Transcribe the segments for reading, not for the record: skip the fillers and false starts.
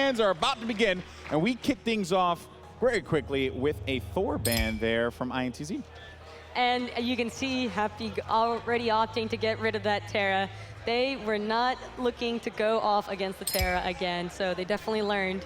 bans are about to begin, and we kick things off very quickly with a Thor ban there from INTZ. And you can see Hapi already opting to get rid of that Terra. They were not looking to go off against the Terra again, so they definitely learned.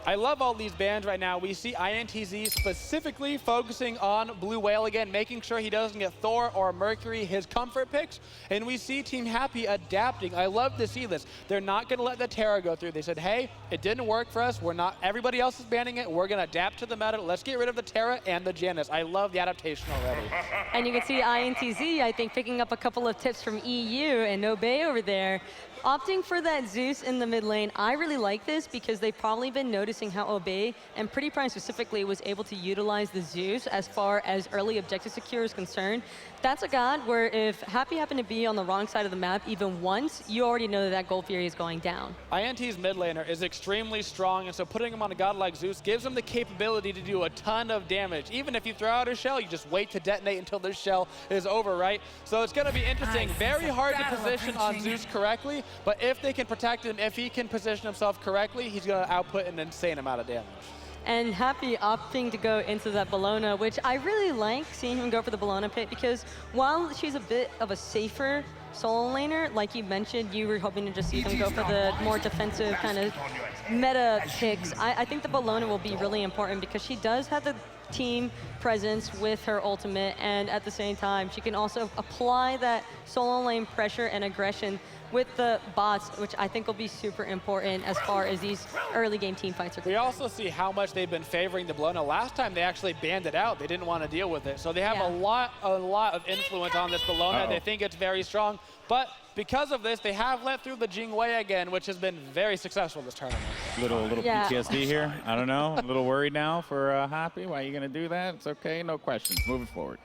I love all these bans right now. We see INTZ specifically focusing on Blue Whale again, making sure he doesn't get Thor or Mercury, his comfort picks. And we see Team Hapi adapting. I love to see this. They're not going to let the Terra go through. They said, hey, it didn't work for us. We're not, everybody else is banning it. We're going to adapt to the meta. Let's get rid of the Terra and the Janus. I love the adaptation already. And you can see INTZ, I think, picking up a couple of tips from EU and Obey over there. Opting for that Zeus in the mid lane, I really like this because they've probably been noticing how Obey, and Pretty Prime specifically, was able to utilize the Zeus as far as early objective secure is concerned. That's a god where if Hapi happened to be on the wrong side of the map even once, you already know that that Gold Fury is going down. INT's mid laner is extremely strong, and so putting him on a god like Zeus gives him the capability to do a ton of damage. Even if you throw out a shell, you just wait to detonate until this shell is over, right? So it's going to be interesting. Very hard to position on Zeus correctly, but if they can protect him, if he can position himself correctly, he's going to output an insane amount of damage. And Hapi opting to go into that Bellona, which I really like seeing him go for the Bellona pick, because while she's a bit of a safer solo laner, like you mentioned, you were hoping to just see him go for the more defensive kind of meta picks. I think the Bellona will be really important because she does have the team presence with her ultimate, and at the same time, she can also apply that solo lane pressure and aggression with the bots, which I think will be super important as far as these early game team fights are concerned. We also see how much they've been favoring the Bellona. Last time they actually banned it out. They didn't want to deal with it. So they have a lot of influence on this Bellona. They think it's very strong. But because of this, they have let through the Jingwei again, which has been very successful this tournament. Little PTSD here. I don't know. A little worried now for Hapi. Why are you going to do that? It's okay. No questions. Moving forward.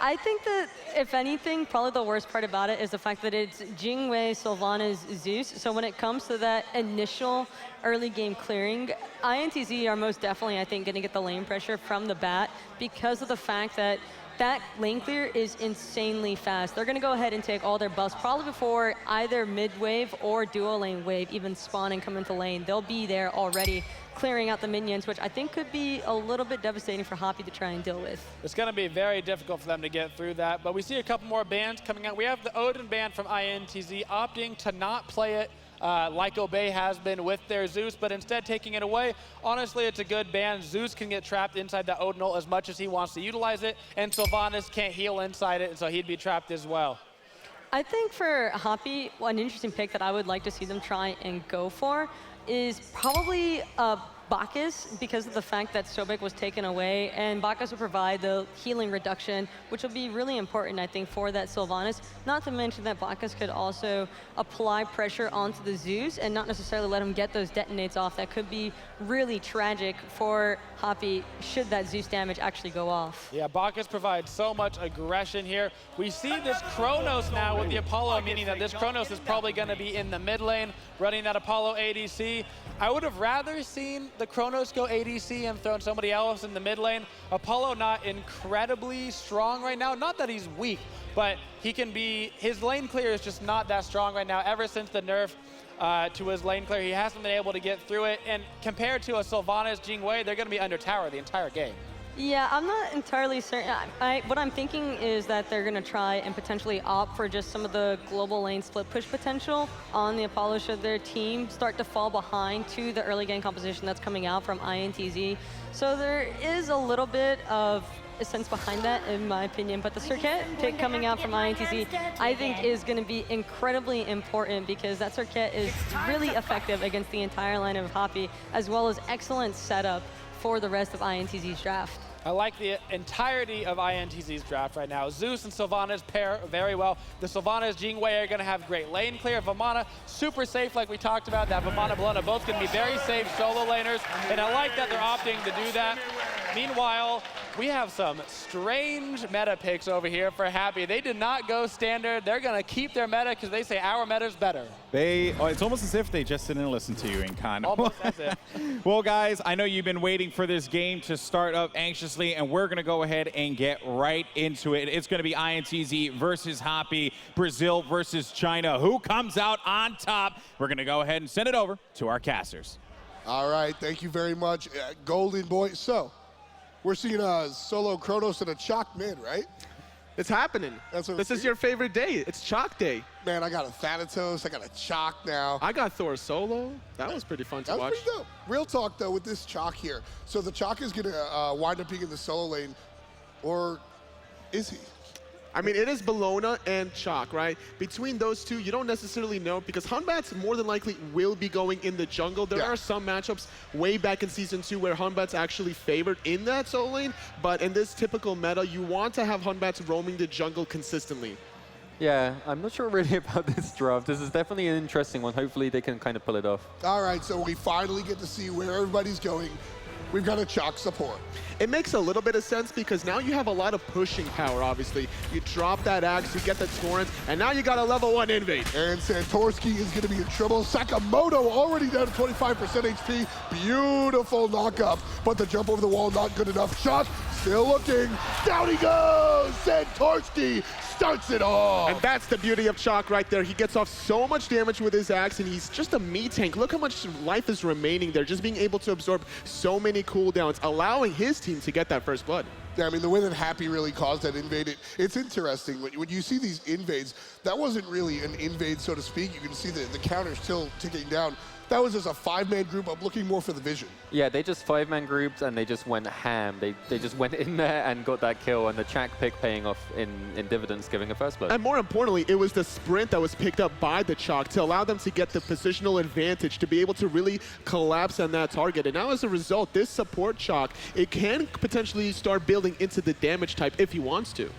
I think that, if anything, probably the worst part about it is the fact that it's Jingwei, Sylvanas, Zeus. So when it comes to that initial early game clearing, INTZ are most definitely, I think, going to get the lane pressure from the bat because of the fact that that lane clear is insanely fast. They're going to go ahead and take all their buffs probably before either mid wave or duo lane wave even spawn and come into lane. They'll be there already clearing out the minions, which I think could be a little bit devastating for Hapi to try and deal with. It's going to be very difficult for them to get through that, but we see a couple more bans coming out. We have the Odin ban from INTZ opting to not play it like Obey has been with their Zeus, but instead taking it away. Honestly, it's a good ban. Zeus can get trapped inside the Odin ult as much as he wants to utilize it, and Sylvanas can't heal inside it, and so he'd be trapped as well. I think for Hapi, an interesting pick that I would like to see them try and go for is probably Bacchus, because of the fact that Sobek was taken away, and Bacchus will provide the healing reduction, which will be really important, I think, for that Sylvanas. Not to mention that Bacchus could also apply pressure onto the Zeus and not necessarily let him get those detonates off. That could be really tragic for Hapi should that Zeus damage actually go off. Yeah, Bacchus provides so much aggression here. We see this Kronos now with the Apollo, meaning that this Kronos is probably going to be in the mid lane, running that Apollo ADC. I would have rather seen the Kronos go ADC and thrown somebody else in the mid lane. Apollo not incredibly strong right now. Not that he's weak, but he can be, his lane clear is just not that strong right now. Ever since the nerf to his lane clear, he hasn't been able to get through it. And compared to a Sylvanas Jingwei, they're going to be under tower the entire game. Yeah, I'm not entirely certain. What I'm thinking is that they're going to try and potentially opt for just some of the global lane split push potential on the Apollo should their team start to fall behind to the early game composition that's coming out from INTZ. So there is a little bit of a sense behind that, in my opinion. But the Circuit pick coming out from INTZ, I think, is going to be incredibly important because that Circuit is really effective against the entire line of Hapi, as well as excellent setup for the rest of INTZ's draft. I like the entirety of INTZ's draft right now. Zeus and Sylvanas pair very well. The Sylvanas Jingwei are going to have great lane clear. Vamana, super safe like we talked about. That Vamana Bellona both going to be very safe solo laners. And I like that they're opting to do that. Meanwhile, we have some strange meta picks over here for Hapi. They did not go standard. They're going to keep their meta because they say our meta's better. It's almost as if they just didn't listen to you, Incan. Almost as if. Well, guys, I know you've been waiting for this game to start up anxiously, and we're going to go ahead and get right into it. It's going to be INTZ versus Hapi, Brazil versus China. Who comes out on top? We're going to go ahead and send it over to our casters. All right, thank you very much, Golden Boy. So, we're seeing a solo Kronos and a Chalk mid, right? It's happening. This is your favorite day. It's Chalk Day. Man, I got a Thanatos, I got a Chalk now. I got Thor solo. That was pretty fun to watch. That was pretty dope. Real talk, though, with this Chalk here. So the Chalk is going to wind up being in the solo lane, or is he? I mean, it is Bologna and Chalk, right? Between those two, you don't necessarily know because Hunbat's more than likely will be going in the jungle. There are some matchups way back in Season 2 where Hunbat's actually favored in that solo lane, but in this typical meta, you want to have Hunbat's roaming the jungle consistently. Yeah, I'm not sure really about this draft. This is definitely an interesting one. Hopefully they can kind of pull it off. All right, so we finally get to see where everybody's going. We've got a Chalk support. It makes a little bit of sense because now you have a lot of pushing power, obviously. You drop that axe, you get the torrent, and now you got a level 1 invade. And Santorsky is going to be in trouble. Sakamoto already down to 25% HP. Beautiful knock-up, but the jump over the wall not good enough. Shot still looking. Down he goes! Santorsky starts it off. And that's the beauty of Chalk right there. He gets off so much damage with his axe, and he's just a meat tank. Look how much life is remaining there, just being able to absorb so many cooldowns, allowing his team to get that first blood. Yeah, I mean, the way that Hapi really caused that invade, it's interesting. When you see these invades, that wasn't really an invade, so to speak. You can see the counter still ticking down. That was just a 5-man group up looking more for the vision. Yeah, they just 5-man groups and they just went ham. They just went in there and got that kill, and the Chak pick paying off in dividends, giving a first blood. And more importantly, it was the sprint that was picked up by the Chalk to allow them to get the positional advantage, to be able to really collapse on that target. And now as a result, this support Chalk, it can potentially start building into the damage type if he wants to.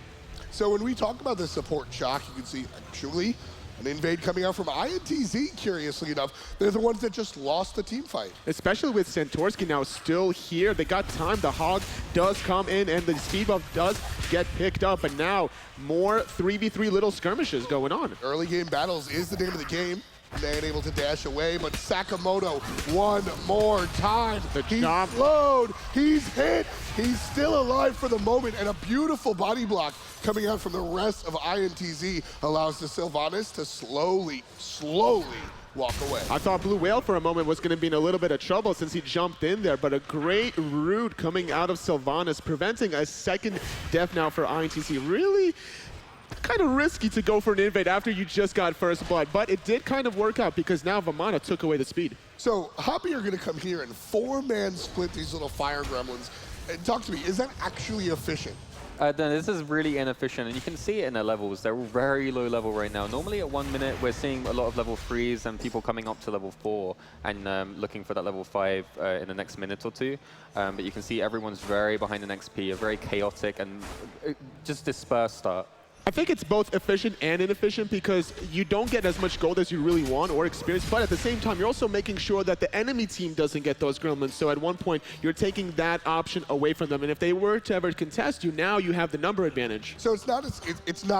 So when we talk about the support Chalk, you can see actually an invade coming out from INTZ, curiously enough. They're the ones that just lost the team fight. Especially with Santorsky now still here. They got time. The Hog does come in, and the speed buff does get picked up. And now more 3v3 little skirmishes going on. Early game battles is the name of the game. Man able to dash away, but Sakamoto one more time. He's slowed, he's hit, he's still alive for the moment, and a beautiful body block coming out from the rest of INTZ allows the Sylvanas to slowly walk away. I thought Blue Whale for a moment was going to be in a little bit of trouble since he jumped in there, but a great root coming out of Sylvanas, preventing a second death now for INTZ. Really kind of risky to go for an invade after you just got first blood, but it did kind of work out because now Vamana took away the speed. So Hapi are going to come here and 4-man split these little fire gremlins. And talk to me, is that actually efficient? No, this is really inefficient, and you can see it in their levels. They're very low level right now. Normally at 1 minute, we're seeing a lot of level 3s and people coming up to level 4 and looking for that level 5 in the next minute or two. But you can see everyone's very behind in XP, a very chaotic and just dispersed start. I think it's both efficient and inefficient because you don't get as much gold as you really want or experience, but at the same time, you're also making sure that the enemy team doesn't get those gremlins. So at one point, you're taking that option away from them. And if they were to ever contest you, now you have the number advantage. So it's not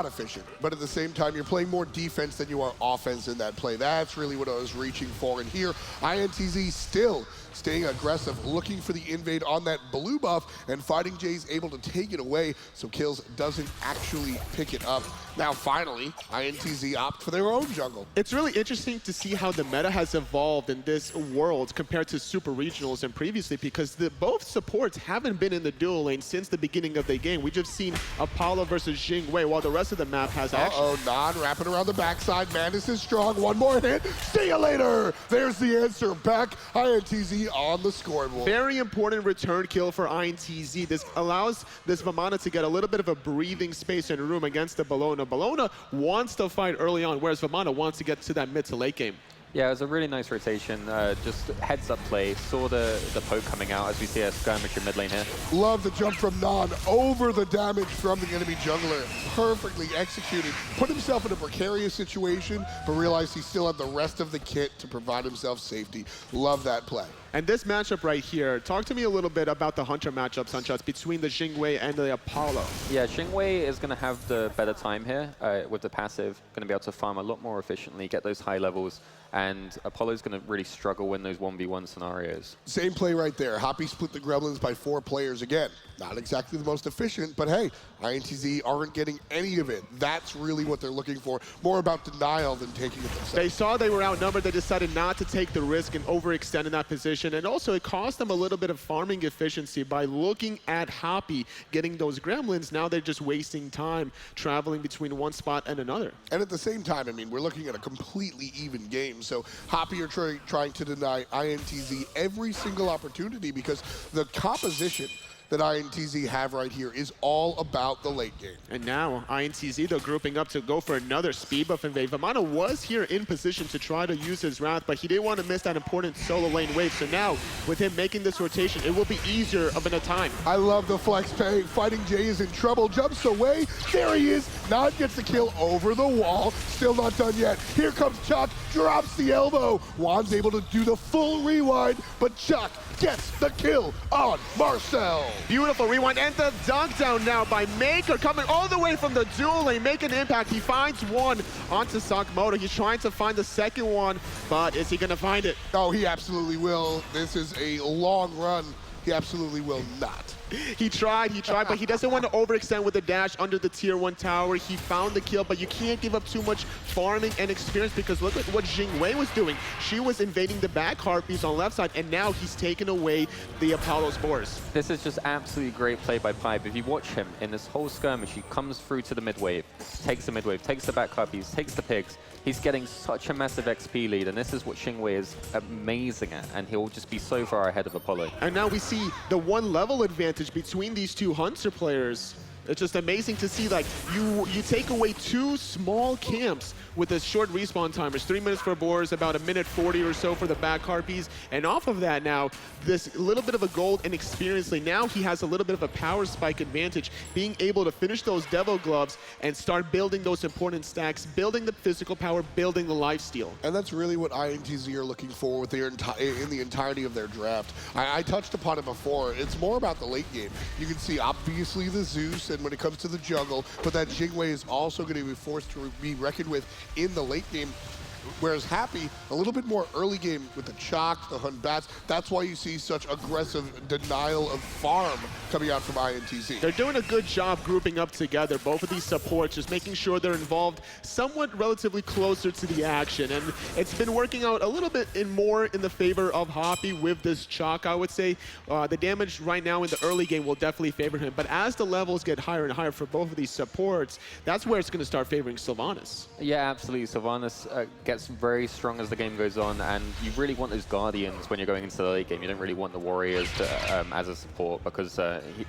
efficient, but at the same time, you're playing more defense than you are offense in that play. That's really what I was reaching for. And here, INTZ still staying aggressive, looking for the invade on that blue buff, and Fighting Jay's able to take it away, so Kills doesn't actually pick it up. Now finally, INTZ opt for their own jungle. It's really interesting to see how the meta has evolved in this world compared to Super Regionals and previously, because both supports haven't been in the dual lane since the beginning of the game. We've just seen Apollo versus Jingwei, while the rest of the map has action. Non wrapping around the backside. Madness is strong. One more hit. See you later. There's the answer back. INTZ on the scoreboard. Very important return kill for INTZ. This allows this Vamana to get a little bit of a breathing space and room against the Bologna. Bologna wants to fight early on, whereas Vamana wants to get to that mid to late game. Yeah, it was a really nice rotation. Just heads-up play. Saw the poke coming out as we see a skirmish in mid lane here. Love the jump from Non over the damage from the enemy jungler. Perfectly executed. Put himself in a precarious situation, but realized he still had the rest of the kit to provide himself safety. Love that play. And this matchup right here, talk to me a little bit about the Hunter matchup, Sunshots, between the Jingwei and the Apollo. Yeah, Jingwei is going to have the better time here with the passive, going to be able to farm a lot more efficiently, get those high levels, and Apollo's going to really struggle in those 1v1 scenarios. Same play right there. Hapi split the Gremlins by 4 players again. Not exactly the most efficient, but hey, INTZ aren't getting any of it. That's really what they're looking for. More about denial than taking it themselves. They saw they were outnumbered. They decided not to take the risk and overextend in that position. And also, it cost them a little bit of farming efficiency by looking at Hapi getting those Gremlins. Now they're just wasting time traveling between one spot and another. And at the same time, I mean, we're looking at a completely even game. So Hapi are trying to deny INTZ every single opportunity because the composition that INTZ have right here is all about the late game. And now INTZ, they're grouping up to go for another speed buff invade. Vamana was here in position to try to use his Wrath, but he didn't want to miss that important solo lane wave. So now, with him making this rotation, it will be easier of a time. I love the flex pay. Fighting Jay is in trouble, jumps away. There he is. Nod gets the kill over the wall. Still not done yet. Here comes Chuck, drops the elbow. Juan's able to do the full rewind, but Chuck gets the kill on Marcel. Beautiful rewind and the dunk down now by Maker, coming all the way from the dual lane, making an impact. He finds one onto Sakamoto. He's trying to find the second one, but is he going to find it? Oh, he absolutely will. This is a long run. He absolutely will not. He tried, but he doesn't want to overextend with the dash under the tier 1 tower. He found the kill, but you can't give up too much farming and experience because look at what Jingwei was doing. She was invading the back Harpies on left side, and now he's taken away the Apollo spores. This is just absolutely great play by Pipe. If you watch him in this whole skirmish, he comes through to the mid wave, takes the back Harpies, takes the pigs. He's getting such a massive XP lead, and this is what Jingwei is amazing at, and he'll just be so far ahead of Apollo. And now we see the 1 level advantage between these 2 Hunter players. It's just amazing to see, like, you take away 2 small camps with a short respawn timers. 3 minutes for Boars, about 1:40 or so for the back Harpies. And off of that now, this little bit of a gold and experience lane. Now he has a little bit of a power spike advantage, being able to finish those Devil Gloves and start building those important stacks, building the physical power, building the lifesteal. And that's really what INTZ are looking for with their in the entirety of their draft. I touched upon it before. It's more about the late game. You can see, obviously, the Zeus, and when it comes to the jungle, but that Jingwei is also going to be forced to be reckoned with in the late game. Whereas Hapi, a little bit more early game with the Chalk, the Hun Bats. That's why you see such aggressive denial of farm coming out from INTZ. They're doing a good job grouping up together, both of these supports, just making sure they're involved somewhat relatively closer to the action. And it's been working out a little bit more in the favor of Hapi with this Chalk, I would say. The damage right now in the early game will definitely favor him. But as the levels get higher and higher for both of these supports, that's where it's going to start favoring Sylvanas. Yeah, absolutely. Sylvanas gets very strong as the game goes on, and you really want those Guardians when you're going into the late game. You don't really want the Warriors to, as a support, because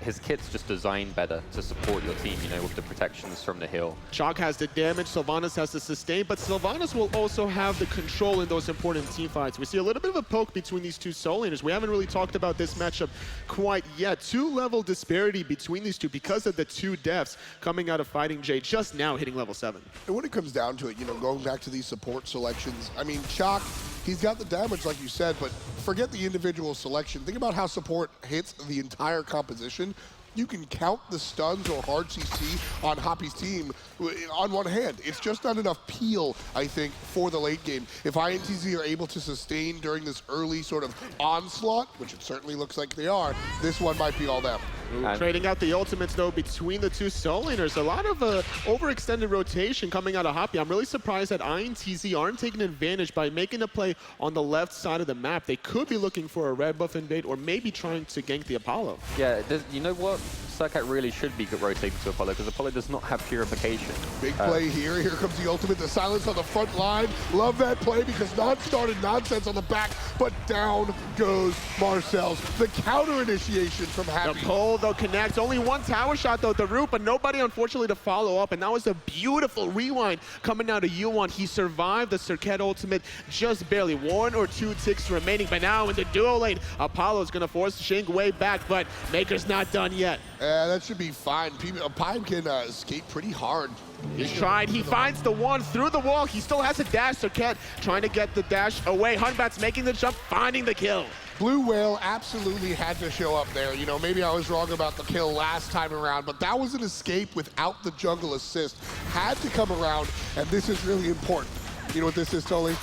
his kit's just designed better to support your team, you know, with the protections from the hill. Chalk has the damage, Sylvanas has the sustain, but Sylvanas will also have the control in those important team fights. We see a little bit of a poke between these 2 soul laners. We haven't really talked about this matchup quite yet. 2-level disparity between these 2 because of the 2 deaths coming out of Fighting Jay just now hitting level 7. And when it comes down to it, you know, going back to these support selections, I mean, Chalk, he's got the damage, like you said, but forget the individual selection. Think about how support hits the entire composition. You can count the stuns or hard CC on Hapi's team on one hand. It's just not enough peel, I think, for the late game. If INTZ are able to sustain during this early sort of onslaught, which it certainly looks like they are, this one might be all them. Trading out the ultimates, though, between the 2 soul laners. A lot of overextended rotation coming out of Hapi. I'm really surprised that INTZ aren't taking advantage by making a play on the left side of the map. They could be looking for a red buff invade or maybe trying to gank the Apollo. Yeah, you know what? Surcat really should be rotating to Apollo because Apollo does not have purification. Big play here. Here comes the ultimate. The silence on the front line. Love that play because Nod started nonsense on the back, but down goes Marcel's. The counter initiation from Hapi. The pull, though, connects. Only 1 tower shot, though, at the root, but nobody, unfortunately, to follow up. And that was a beautiful rewind coming out of Yuan. He survived the Surcat ultimate just barely. 1 or 2 ticks remaining. But now in the duo lane, Apollo's going to force Jingwei back, but Maker's not done yet. That should be fine. Pipe can skate pretty hard. He's tried. He finds the one through the wall. He still has a dash. Surcat trying to get the dash away. Hunbat's making the jump, finding the kill. Blue Whale absolutely had to show up there. You know, maybe I was wrong about the kill last time around, but that was an escape without the jungle assist. Had to come around, and this is really important. You know what this is, Tully?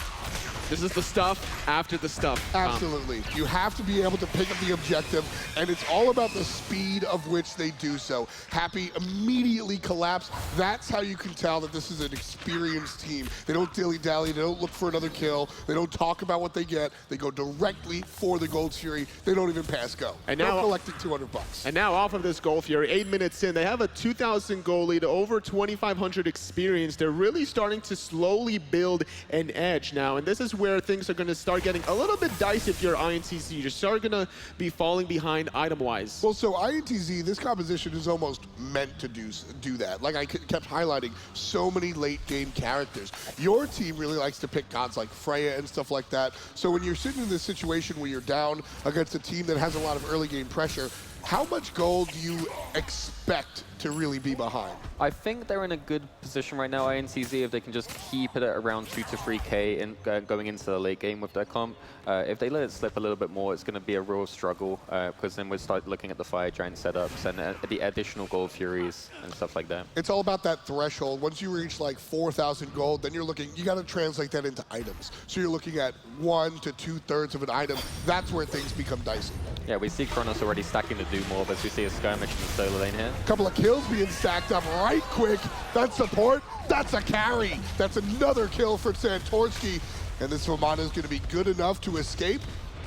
This is the stuff after the stuff. Absolutely. You have to be able to pick up the objective, and it's all about the speed of which they do so. Hapi immediately collapse. That's how you can tell that this is an experienced team. They don't dilly-dally. They don't look for another kill. They don't talk about what they get. They go directly for the Gold Fury. They don't even pass go. And they're now collecting $200. And now off of this Gold Fury, 8 minutes in, they have a 2,000 goal lead, over 2,500 experience. They're really starting to slowly build an edge now, and this is where things are going to start getting a little bit dicey if you're INTZ. You're start going to be falling behind item-wise. Well, so INTZ, this composition is almost meant to do that. Like I kept highlighting, so many late-game characters. Your team really likes to pick gods like Freya and stuff like that. So when you're sitting in this situation where you're down against a team that has a lot of early-game pressure, how much gold do you expect to really be behind? I think they're in a good position right now, INTZ, if they can just keep it at around 2 to 3K in, going into the late game with their comp. If they let it slip a little bit more, it's going to be a real struggle, because then we'll start looking at the Fire Giant setups and the additional Gold Furies and stuff like that. It's all about that threshold. Once you reach like 4,000 gold, then you're looking, you got to translate that into items. So you're looking at 1 to 2/3 of an item. That's where things become dicey. Yeah, we see Kronos already stacking the Doom Orb as we see a skirmish in the solo lane here. A couple of kills being stacked up right quick. That's support. That's a carry. That's another kill for Santorsky. And this Vamana is going to be good enough to escape.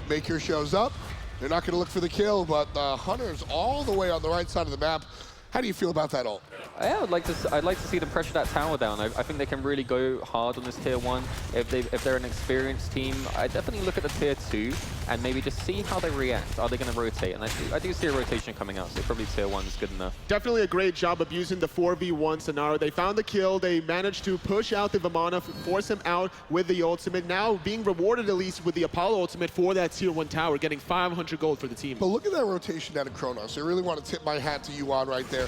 Maker shows up. They're not going to look for the kill, but the Hunter's all the way on the right side of the map. How do you feel about that ult? Yeah, I'd like to see them pressure that tower down. I think they can really go hard on this tier 1. If they're an experienced team, I definitely look at the tier 2 and maybe just see how they react. Are they going to rotate? And I do see a rotation coming out, so probably tier 1 is good enough. Definitely a great job of using the 4v1 scenario. They found the kill. They managed to push out the Vamana, force him out with the ultimate. Now being rewarded at least with the Apollo ultimate for that tier 1 tower, getting 500 gold for the team. But look at that rotation out of Kronos. I really want to tip my hat to Yuan right there.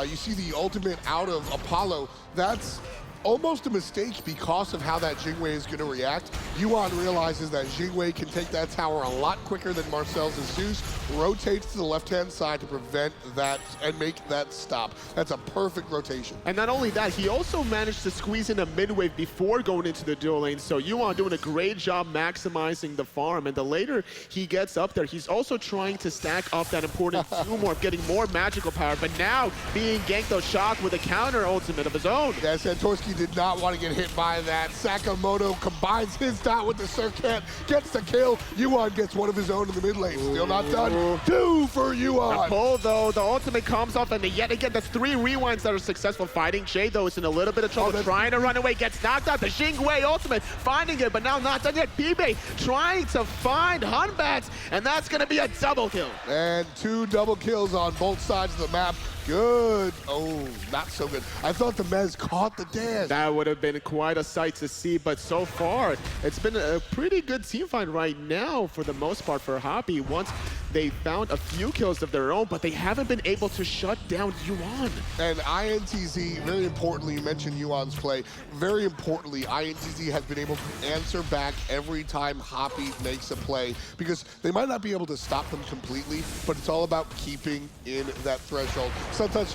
You see the ultimate out of Apollo. That's almost a mistake because of how that Jingwei is going to react. Yuan realizes that Jingwei can take that tower a lot quicker than Marcel's Zeus, rotates to the left-hand side to prevent that and make that stop. That's a perfect rotation. And not only that, he also managed to squeeze in a mid-wave before going into the dual lane. So Yuan doing a great job maximizing the farm. And the later he gets up there, he's also trying to stack up that important Doom Orb, getting more magical power. But now being ganked out Shock with a counter ultimate of his own. Yeah, Santorsky did not want to get hit by that. Sakamoto combines his dot with the Surcat, gets the kill. Yuan gets one of his own in the mid lane. Still not done. 2 for Yuan. The pull, though, the ultimate comes off, and yet again, that's 3 rewinds that are successful fighting. Jay, though, is in a little bit of trouble, trying to run away, gets knocked out. The Jingwei ultimate, finding it, but now not done yet. Pibe trying to find Hunbats, and that's going to be a double kill. And 2 double kills on both sides of the map. Good. Oh, not so good. I thought the Mez caught the dash. That would have been quite a sight to see, but so far, it's been a pretty good team fight right now for the most part for Hapi. Once they found a few kills of their own, but they haven't been able to shut down Yuan. And INTZ, very importantly, you mentioned Yuan's play. Very importantly, INTZ has been able to answer back every time Hapi makes a play, because they might not be able to stop them completely, but it's all about keeping in that threshold. Sometimes,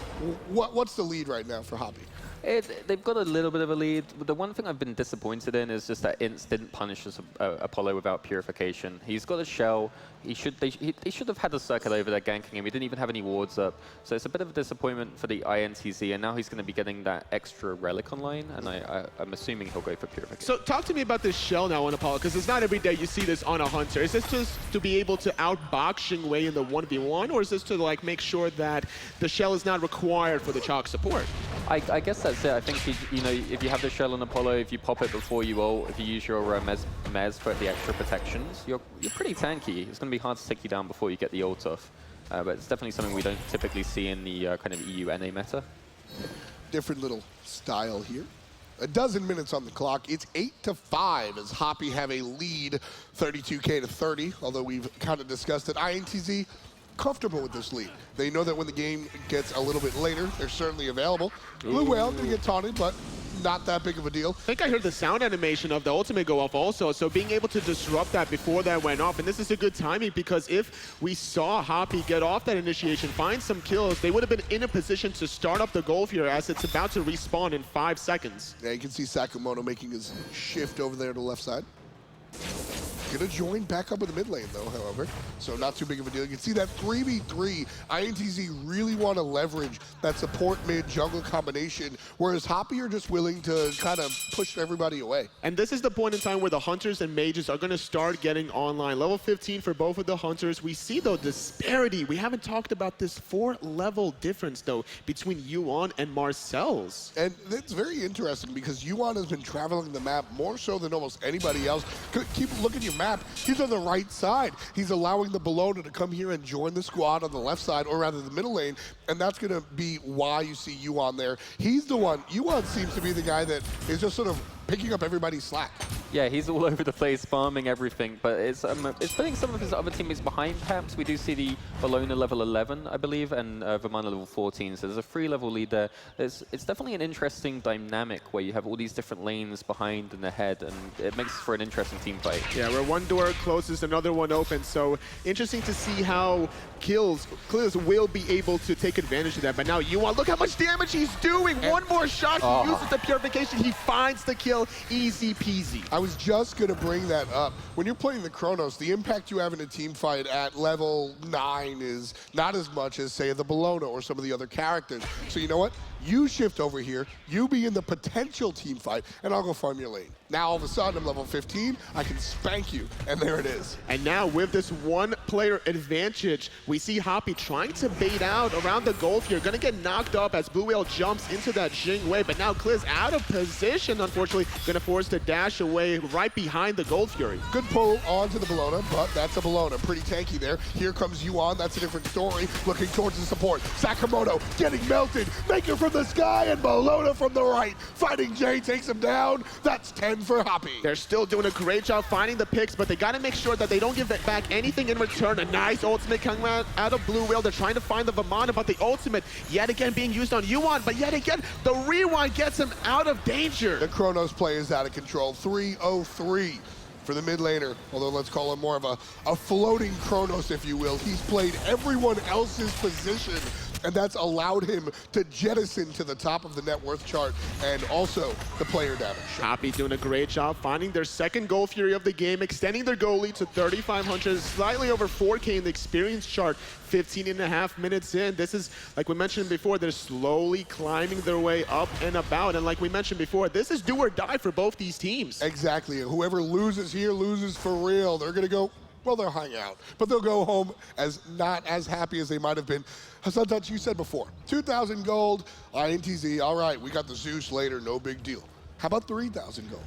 what's the lead right now for Hapi? They've got a little bit of a lead. The one thing I've been disappointed in is just that INTZ didn't punish Apollo without purification. He's got a shell. They should have had the circle over there ganking him. He didn't even have any wards up. So it's a bit of a disappointment for the INTZ, and now he's going to be getting that extra relic online, and I'm assuming he'll go for purification. So talk to me about this shell now on Apollo, because it's not every day you see this on a Hunter. Is this just to be able to outbox Jingwei in the 1v1, or is this to like make sure that the shell is not required for the chalk support? I guess that's it. I think you know, if you have the shell on Apollo, if you pop it before you ult, if you use your Mez for the extra protections, you're pretty tanky. It's going to be hard to take you down before you get the ult off. But it's definitely something we don't typically see in the kind of EU NA meta. Different little style here. A dozen minutes on the clock. It's 8-5 as Hapi have a lead, 32K to 30, although we've kind of discussed it. INTZ comfortable with this lead. They know that when the game gets a little bit later, they're certainly available. Blue Whale gonna get taunted, but not that big of a deal. I think I heard the sound animation of the ultimate go off also, so being able to disrupt that before that went off, and this is a good timing because if we saw Hapi get off that initiation, find some kills, they would have been in a position to start up the goal here as it's about to respawn in 5 seconds. Yeah, you can see Sakamoto making his shift over there to the left side. Gonna join back up in the mid lane though, however, so not too big of a deal. You can see that 3v3, INTZ really want to leverage that support mid jungle combination, whereas Hapi are just willing to kind of push everybody away. And this is the point in time where the hunters and mages are going to start getting online. Level 15 for both of the hunters. We see though disparity. We haven't talked about this 4-level difference though between Yuan and Marcel's. And it's very interesting because Yuan has been traveling the map more so than almost anybody else. Keep looking at your map. He's on the right side. He's allowing the Bologna to come here and join the squad on the left side, or rather the middle lane, and that's going to be why you see Yuan there. He's the one. Yuan seems to be the guy that is just sort of picking up everybody's slack. Yeah, he's all over the place, farming everything, but it's putting some of his other teammates behind, perhaps. We do see the Bologna level 11, I believe, and Vermana level 14, so there's a 3-level lead there. It's definitely an interesting dynamic where you have all these different lanes behind and ahead, and it makes for an interesting team fight. Yeah, where one door closes, another one opens, so interesting to see how Kills will be able to take advantage of that. But now Yuan, look how much damage he's doing! One more shot, he uses the purification, he finds the kill, easy peasy. I was just going to bring that up. When you're playing the Chronos, the impact you have in a team fight at level 9 is not as much as, say, the Bologna or some of the other characters. So you know what? You shift over here, you be in the potential team fight, and I'll go farm your lane. Now, all of a sudden, I'm level 15, I can spank you, and there it is. And now, with this one-player advantage, we see Hapi trying to bait out around the gold here. Gonna get knocked up as Blue Whale jumps into that Jing Wei, but now Kliz out of position, unfortunately. Gonna force to dash away right behind the Gold Fury. Good pull onto the Bologna, but that's a Bologna. Pretty tanky there. Here comes Yuan, that's a different story. Looking towards the support. Sakamoto getting melted. Maker from the sky, and Bologna from the right. Fighting Jay takes him down. That's 10 for Hapi. They're still doing a great job finding the picks, but they gotta make sure that they don't give back anything in return. A nice ultimate coming out of Blue Whale. They're trying to find the Vermana, but the ultimate yet again being used on Yuan, but yet again, the rewind gets him out of danger. The Chronos play is out of control. 3-0-3 for the mid laner, although let's call him more of a floating Chronos, if you will. He's played everyone else's position, and that's allowed him to jettison to the top of the net worth chart and also the player damage. Hapi doing a great job finding their second Gold Fury of the game, extending their goal lead to 3,500, slightly over 4K in the experience chart, 15.5 minutes in. This is, like we mentioned before, they're slowly climbing their way up and about, and like we mentioned before, this is do or die for both these teams. Exactly, and whoever loses here loses for real. They're gonna go, well, they'll hang out, but they'll go home as not as happy as they might have been. Sometimes you said before, 2,000 gold, INTZ, all right, we got the Zeus later, no big deal. How about 3,000 gold?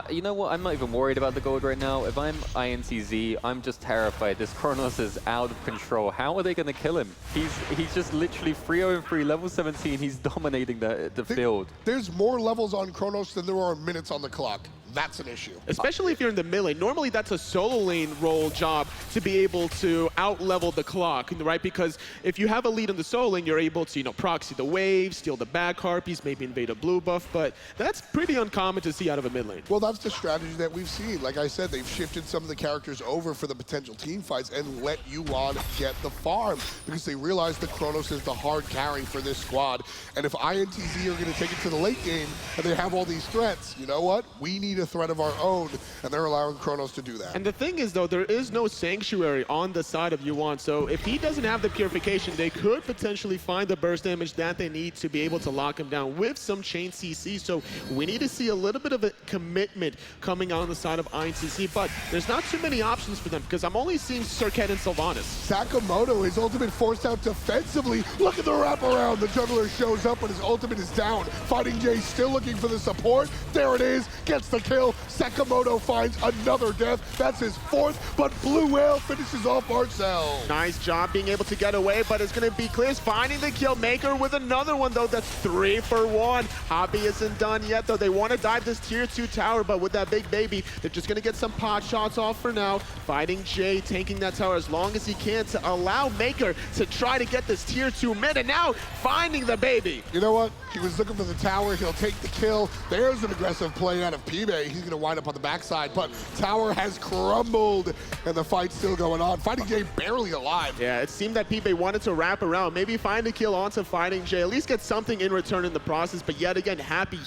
You know what? I'm not even worried about the gold right now. If I'm INTZ, I'm just terrified. This Chronos is out of control. How are they going to kill him? He's just literally 3-0-3, level 17. He's dominating the field. There's more levels on Chronos than there are minutes on the clock. That's an issue. Especially if you're in the mid lane. Normally that's a solo lane role job to be able to out-level the clock, right? Because if you have a lead in the solo lane, you're able to, proxy the wave, steal the back harpies, maybe invade a blue buff, but that's pretty uncommon to see out of a mid lane. Well, that's the strategy that we've seen. Like I said, they've shifted some of the characters over for the potential team fights and let Yuan get the farm because they realize the Chronos is the hard carry for this squad. And if INTZ are going to take it to the late game and they have all these threats, you know what? We need a threat of our own, and they're allowing Chronos to do that. And the thing is, though, there is no Sanctuary on the side of Yuan, so if he doesn't have the Purification, they could potentially find the burst damage that they need to be able to lock him down with some chain CC, so we need to see a little bit of a commitment coming on the side of INTZ, but there's not too many options for them, because I'm only seeing Circuit and Sylvanas. Sakamoto, his ultimate forced out defensively. Look at the wraparound. The jungler shows up, but his ultimate is down. Fighting Jay still looking for the support. There it is. Gets the kill. Sakamoto finds another death. That's his fourth, but Blue Whale finishes off Marcel. Nice job being able to get away, but it's going to be Kliz finding the kill. Maker with another one, though. That's 3 for 1. Hapi isn't done yet, though. They want to dive this tier 2 tower, but with that big baby, they're just going to get some pot shots off for now. Fighting Jay, tanking that tower as long as he can to allow Maker to try to get this tier 2 mid, and now finding the baby. You know what? He was looking for the tower. He'll take the kill. There's an aggressive play out of PB. Jay. He's going to wind up on the backside, but tower has crumbled, and the fight's still going on. Fighting Jay barely alive. Yeah, it seemed that Pibe wanted to wrap around, maybe find a kill onto Fighting Jay, at least get something in return in the process, but yet again, Hapi,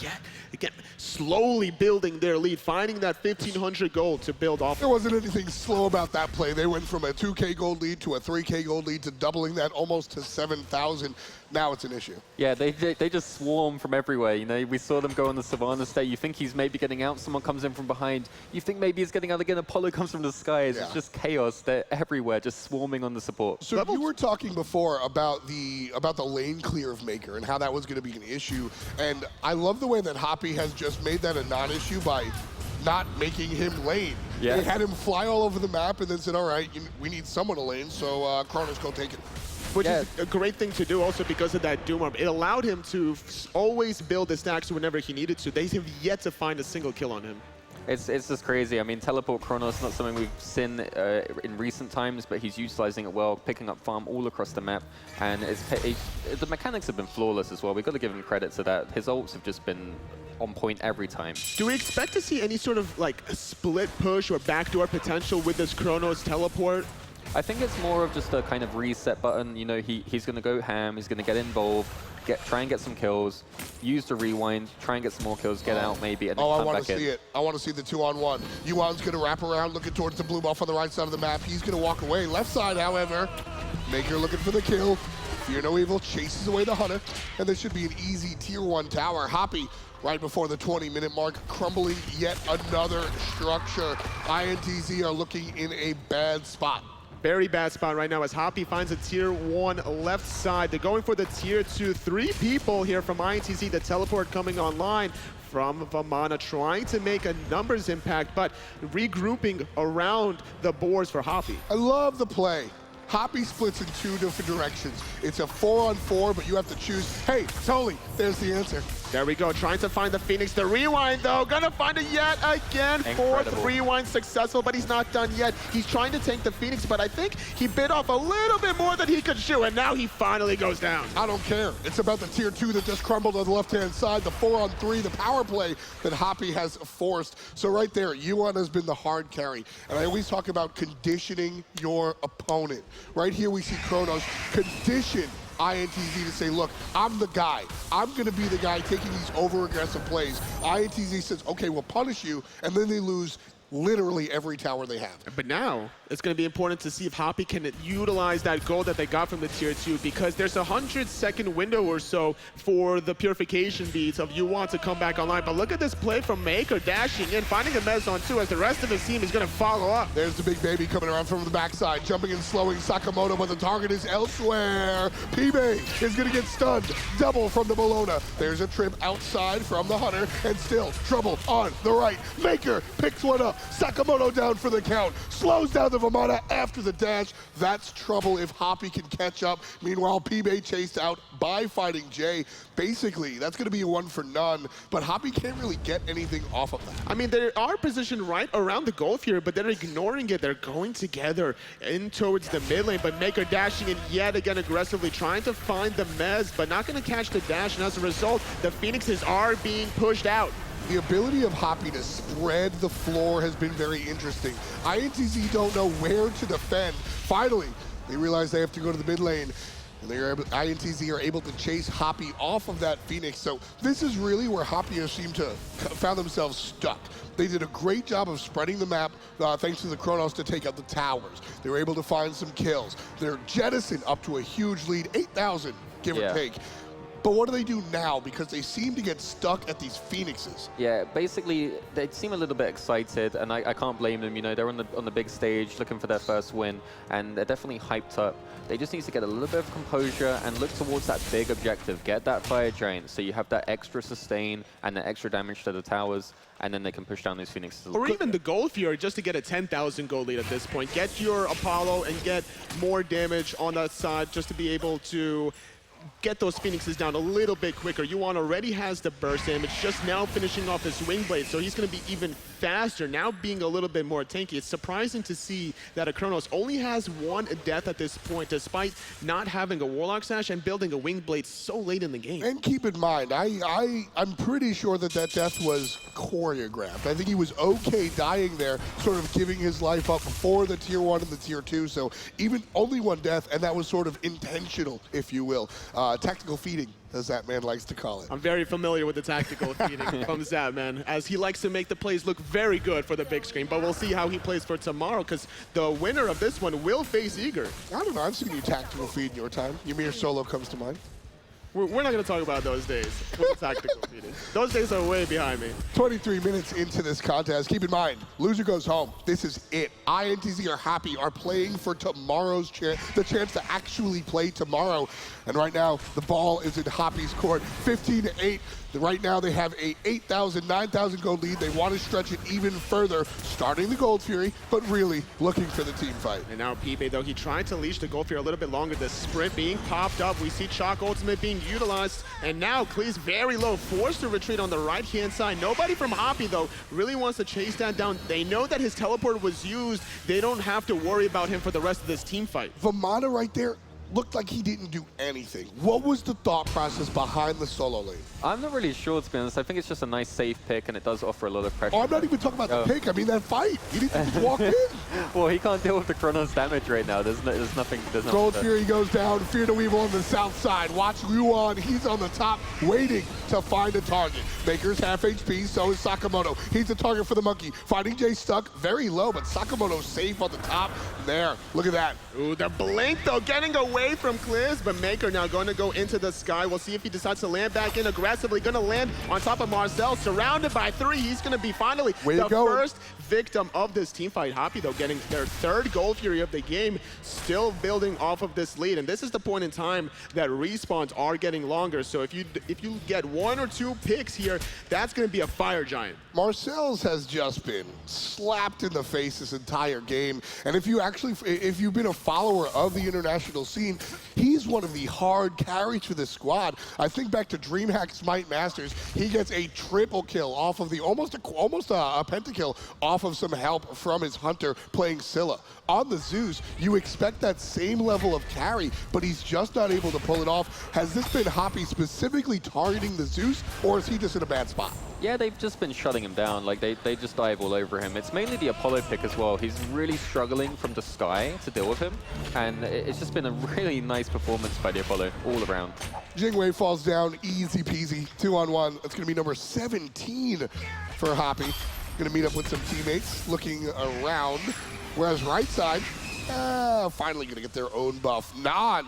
again, slowly building their lead, finding that 1,500 gold to build off. There wasn't anything slow about that play. They went from a 2K gold lead to a 3K gold lead to doubling that almost to 7,000. Now it's an issue. Yeah, they just swarm from everywhere. You know, we saw them go on the Savannah state. You think he's maybe getting out, someone comes in from behind. You think maybe he's getting out again, Apollo comes from the skies. Yeah. It's just chaos. They're everywhere, just swarming on the support. So you were talking before about the lane clear of Maker and how that was going to be an issue. And I love the way that Hapi has just made that a non-issue by not making him lane. Yeah. They had him fly all over the map and then said, all right, we need someone to lane, so Kronos, go take it. Which is a great thing to do also because of that Doom Arm. It allowed him to always build the stacks whenever he needed to. They have yet to find a single kill on him. It's just crazy. I mean, teleport Kronos, not something we've seen in recent times, but he's utilizing it well, picking up farm all across the map, and the mechanics have been flawless as well. We've got to give him credit to that. His ults have just been on point every time. Do we expect to see any sort of like split push or backdoor potential with this Kronos teleport? I think it's more of just a kind of reset button. You know, he's going to go ham, he's going to get involved, try and get some kills, use the rewind, try and get some more kills, get out maybe, and then come back in. I want to see it. I want to see the 2-on-1. Yuan's going to wrap around, looking towards the blue buff on the right side of the map. He's going to walk away. Left side, however, Maker looking for the kill. Fear no evil, chases away the Hunter, and this should be an easy tier 1 tower. Hapi, right before the 20-minute mark, crumbling yet another structure. INTZ are looking in a bad spot. Very bad spot right now as Hapi finds a tier 1 left side. They're going for the tier 2. 3 people here from INTZ, the teleport coming online from Vamana, trying to make a numbers impact, but regrouping around the boards for Hapi. I love the play. Hapi splits in 2 different directions. It's a 4-on-4, but you have to choose. Hey, Toli, there's the answer. There we go, trying to find the Phoenix. The rewind, though, gonna find it yet again. Incredible. 4th rewind successful, but he's not done yet. He's trying to tank the Phoenix, but I think he bit off a little bit more than he could chew, and now he finally goes down. I don't care. It's about the tier 2 that just crumbled on the left-hand side, the 4-on-3, the power play that Hapi has forced. So right there, Yuan has been the hard carry. And I always talk about conditioning your opponent. Right here we see Kronos condition INTZ to say, look, I'm the guy. I'm going to be the guy taking these over-aggressive plays. INTZ says, okay, we'll punish you, and then they lose literally every tower they have. But now, it's going to be important to see if Hapi can utilize that gold that they got from the tier 2, because there's a 100-second window or so for the purification beats of Yuan to come back online. But look at this play from Maker, dashing in, finding a mez on 2 as the rest of his team is going to follow up. There's the big baby coming around from the backside, jumping and slowing Sakamoto, but the target is elsewhere. Pibe is going to get stunned. Double from the Bologna. There's a trip outside from the Hunter, and still trouble on the right. Maker picks one up. Sakamoto down for the count. Slows down the Vamana after the dash. That's trouble if Hapi can catch up. Meanwhile, Pibe chased out by Fighting Jay. Basically, that's going to be a 1 for none, but Hapi can't really get anything off of that. I mean, they are positioned right around the goal here, but they're ignoring it. They're going together in towards the mid lane, but Maker dashing in yet again aggressively, trying to find the mez, but not going to catch the dash, and as a result, the Phoenixes are being pushed out. The ability of Hapi to spread the floor has been very interesting. INTZ don't know where to defend. Finally, they realize they have to go to the mid lane, and INTZ are able to chase Hapi off of that Phoenix. So this is really where Hapi has seemed to found themselves stuck. They did a great job of spreading the map thanks to the Kronos to take out the towers. They were able to find some kills. They're jettisoned up to a huge lead, 8,000, give or take. But what do they do now? Because they seem to get stuck at these Phoenixes. Yeah, basically, they seem a little bit excited, and I can't blame them. You know, they're on the big stage looking for their first win, and they're definitely hyped up. They just need to get a little bit of composure and look towards that big objective. Get that fire drain, so you have that extra sustain and that extra damage to the towers, and then they can push down these Phoenixes. Or even the Gold Fury, just to get a 10,000 gold lead at this point. Get your Apollo and get more damage on that side just to be able to get those Phoenixes down a little bit quicker. Yuan already has the burst damage, just now finishing off his wing blade, so he's going to be even faster, now being a little bit more tanky. It's surprising to see that a Kronos only has one death at this point, despite not having a Warlock Sash and building a wing blade so late in the game. And keep in mind, I'm pretty sure that death was choreographed. I think he was okay dying there, sort of giving his life up before the tier 1 and the tier 2, so even only one death, and that was sort of intentional, if you will. Tactical feeding, as that man likes to call it. I'm very familiar with the tactical feeding from Zap, man, as he likes to make the plays look very good for the big screen, but we'll see how he plays for tomorrow, because the winner of this one will face Eager. I don't know, I've seen you tactical feed in your time. Ymir Solo comes to mind. We're not going to talk about those days with the tactical feeding. Those days are way behind me. 23 minutes into this contest. Keep in mind, loser goes home. This is it. INTZ or Hapi are playing for tomorrow's the chance to actually play tomorrow. And right now, the ball is in Hapi's court, 15-8. Right now, they have a 8,000, 9,000 gold lead. They want to stretch it even further, starting the Gold Fury, but really looking for the team fight. And now Pipe, though, he tried to leash the Gold Fury a little bit longer. The sprint being popped up. We see Chalk Ultimate being utilized. And now Klee's very low, forced to retreat on the right-hand side. Nobody from Hapi, though, really wants to chase that down. They know that his teleport was used. They don't have to worry about him for the rest of this team fight. Vamana right there looked like he didn't do anything. What was the thought process behind the solo lane? I'm not really sure, to be honest. I think it's just a nice safe pick, and it does offer a lot of pressure. Oh, I'm not even talking about the pick. I mean that fight. He didn't just walk in. Well, he can't deal with the Kronos damage right now. There's nothing. Gold Fury goes down. Fear the Weevil on the south side. Watch Yuan. He's on the top, waiting to find a target. Maker's half HP, so is Sakamoto. He's the target for the monkey. Fighting Jay stuck very low, but Sakamoto's safe on the top. There, look at that. Ooh, the blink, though, getting away from Kliz, but Maker now going to go into the sky. We'll see if he decides to land back in aggressively. Going to land on top of Marcel, surrounded by 3. He's going to be finally the first victim of this team fight. Hapi, though, getting their 3rd Gold Fury of the game, still building off of this lead. And this is the point in time that respawns are getting longer. So if you get 1 or 2 picks here, that's going to be a fire giant. Marcel's has just been slapped in the face this entire game. And if you've been a follower of the international scene, he's one of the hard carries for this squad. I think back to DreamHack SMITE Masters, he gets a triple kill off of the almost a pentakill off of some help from his hunter playing Scylla. On the Zeus, you expect that same level of carry, but he's just not able to pull it off. Has this been Hapi specifically targeting the Zeus, or is he just in a bad spot? Yeah, they've just been shutting him down. Like, they just dive all over him. It's mainly the Apollo pick as well. He's really struggling from the sky to deal with him, and it's just been a really nice performance by the Apollo all around. Jingwei falls down, easy peasy, 2-on-1. That's going to be number 17 for Hapi. Going to meet up with some teammates, looking around. Whereas right side, finally going to get their own buff. Nan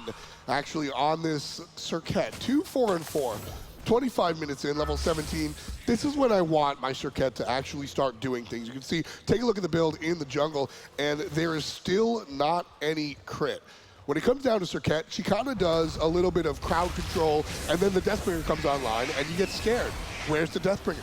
actually on this Circuit, 2-4-4. 25 minutes in, level 17. This is when I want my Circuit to actually start doing things. You can see, take a look at the build in the jungle, and there is still not any crit. When it comes down to Circuit, she kind of does a little bit of crowd control, and then the Deathbringer comes online, and you get scared. Where's the Deathbringer?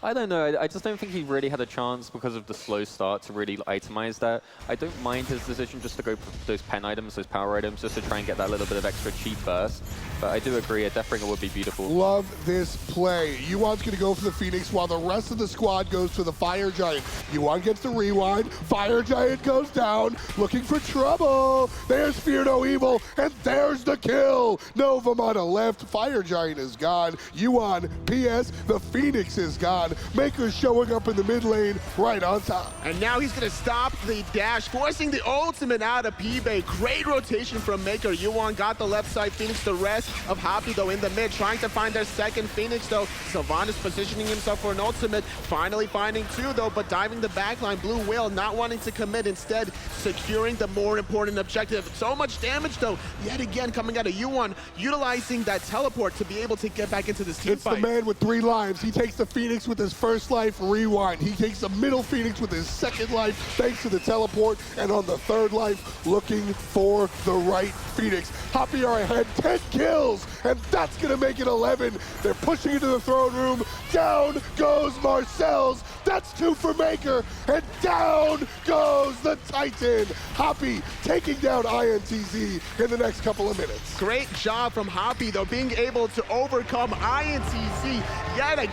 I don't know. I just don't think he really had a chance because of the slow start to really itemize that. I don't mind his decision just to go for those pen items, those power items, just to try and get that little bit of extra cheap burst. But I do agree, a Deathbringer would be beautiful. Love this play. Yuan's going to go for the Phoenix while the rest of the squad goes for the Fire Giant. Yuan gets the rewind. Fire Giant goes down, looking for trouble. There's Fear No Evil, and there's the kill. No Vamana left. Fire Giant is gone. Yuan, PS, the Phoenix is gone. Maker showing up in the mid lane right on top. And now he's going to stop the dash, forcing the ultimate out of P-Bay. Great rotation from Maker. Yuan got the left side Phoenix. The rest of Hapi, though, in the mid, trying to find their second Phoenix, though. Sylvan is positioning himself for an ultimate. Finally finding 2, though, but diving the backline. Blue Whale not wanting to commit, instead securing the more important objective. So much damage, though, yet again coming out of Yuan, utilizing that teleport to be able to get back into this team fight. It's the man with 3 lives. He takes the Phoenix with his first life, rewind. He takes the middle Phoenix with his second life, thanks to the teleport, and on the 3rd life, looking for the right Phoenix. Hapi are ahead, 10 kills, and that's gonna make it 11. They're pushing into the throne room. down goes Marcel's. That's 2 for Maker, and down goes the Titan. Hapi taking down INTZ in the next couple of minutes. Great job from Hapi, though, being able to overcome INTZ yet again.